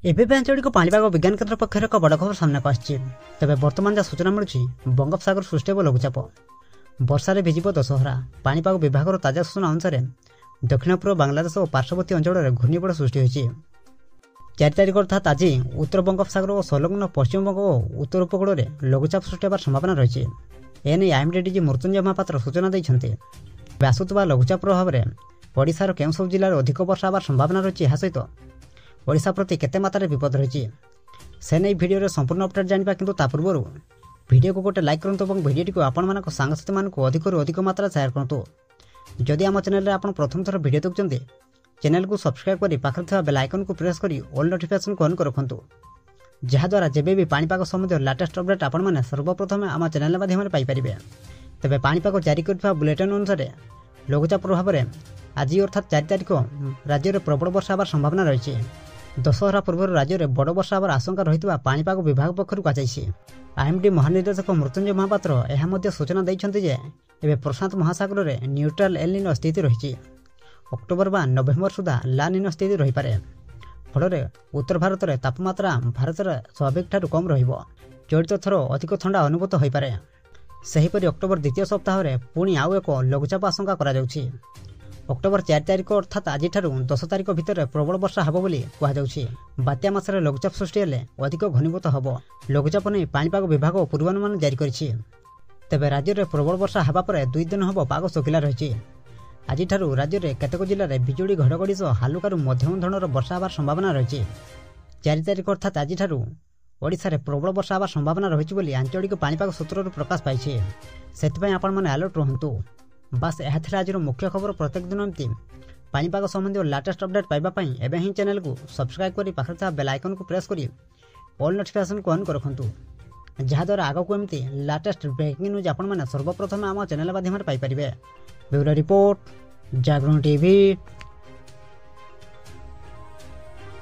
एबे आंचलिक पाणीपाग विज्ञान केन्द्र पक्षर एक बड़ खबर सामना को आसी। तेज बर्तमान जहाँ सूचना मिलूँ बंगोपसागर सृष्टि हो लघुचाप वर्षार भिजिब दशहरा। पाणीपाग विभाग ताजा सूचना अनुसार दक्षिण पूर्व बांग्लादेश और पार्श्ववर्ती अंचल घूर्णिझड़ सृष्टि होती 4 तारिख अर्थात आज उत्तर बंगोपसागर और संलग्न पश्चिमबंग और उत्तर उपकूल में लघुचाप सृष्टि होवार संभावना रही। एने आईएमडी डीजी मृत्युंजय महापात्र सूचना देते आसुवा लघुचाप प्रभाव में ओडिशार केउं सब जिले में अधिक वर्षा होवार संभावना रही। यह सहित ओडिशा प्रति केते मात्रा विपद रही से नहीं भिडियो संपूर्ण अपडेट जाना किंतु ता पूर्व भिडियो को गोटे लाइक करूँ और भिडियो को आपण सांगसाथी मानक अधिक अधिक मात्रा शेयर करूँ। जदि आम चैनल आप प्रथम थर भिडियो देखते चैनल को सब्सक्राइब कर पाखे बेल आइकन को प्रेस कर ऑल नोटिफिकेशन को ऑन कर रखुँ जहाद्वारा जब भी पाणीपाग संबंधी लेटेस्ट अपडेट आपण सर्वप्रथम आम चैनल माध्यम पाइपर। तेज पाणीपाग जारी कर बुलेटिन अनुसार लघुचाप प्रभाव में आज अर्थात 4 तारिख राज्य में प्रबल वर्षा होवार संभावना रही। दशहरा पूर्व राज्य में बड़ वर्षा होवार आशंका रही पाणीपाग विभाग पक्षर कहुई। आईएमडी महानिर्देशक मृत्युंजय महापात्र यह सूचना देते एवं प्रशांत महासागर में न्यूट्राल एल निनो स्थिति रही। अक्टोबर बा नवेम्बर सुधा ला निनो स्थिति रही पारे। फल उत्तर भारत में तापमात्रा भारत स्वाभाविक ठारू कम रहित थर अधिक ठंडा अनुभूत हो पारे। सेहीपरि अक्टोबर द्वितीय सप्ताह में पुणी आउ एक लघुचाप आशंका करा जाउछि। अक्टोबर 4 तारिख अर्थात आज 10 तारिख भितर प्रबल वर्षा ହେବ ବୋଲି କୁହାଯାଉଛି। ବାତ୍ୟା ମାସରେ ଲଘୁଚାପ ସୃଷ୍ଟି ହେଲେ ଅଧିକ ଘନୀଭୂତ ହେବ। ଲଘୁଚାପ ନେଇ ପାଣିପାଗ ବିଭାଗ ପୂର୍ବାନୁମାନ ଜାରି କରିଛି। ତେବେ ରାଜ୍ୟରେ ପ୍ରବଳ ବର୍ଷା ହେବା ପରେ 2 ଦିନ ହେବ ପାଗ ଶୁଖିଲା ରହିଛି। ଆଜିଠାରୁ ରାଜ୍ୟରେ କେତେକ ଜିଲ୍ଲାରେ ବିଜୁଳି ଘଡ଼ଘଡ଼ି ସହ ହାଲୁକାରୁ ମଧ୍ୟମ ଧରଣର ବର୍ଷା ହେବାର ସମ୍ଭାବନା ରହିଛି। 4 ତାରିଖ ଅର୍ଥାତ୍ ଆଜିଠାରୁ ଓଡ଼ିଶାରେ ପ୍ରବଳ ବର୍ଷା ହେବାର ସମ୍ଭାବନା ରହିଛି ବୋଲି ଆଞ୍ଚଳିକ ପାଣିପାଗ ସୂତ୍ରରୁ ପ୍ରକାଶ ପାଇଛି। ସେଥିପାଇଁ ଆପଣମାନେ ଆଲର୍ଟ ରୁହନ୍ତୁ। बास यह आज मुख्य खबर। प्रत्येक दिन एमती पाणीपाग संबंधी लेटेस्ट अपडेट पाइबापी एवं ही चैनल को सब्सक्राइब कर पाखे बेल आइकन को प्रेस कर ऑल नोटिफिकेशन को ऑन कर रखुँ जहाद्वारा आगक एमती लेटेस्ट ब्रेकिंग न्यूज आपण सर्वप्रथम आम चैनल माध्यम पाइपर। ब्यूरो रिपोर्ट जागरण टीवी।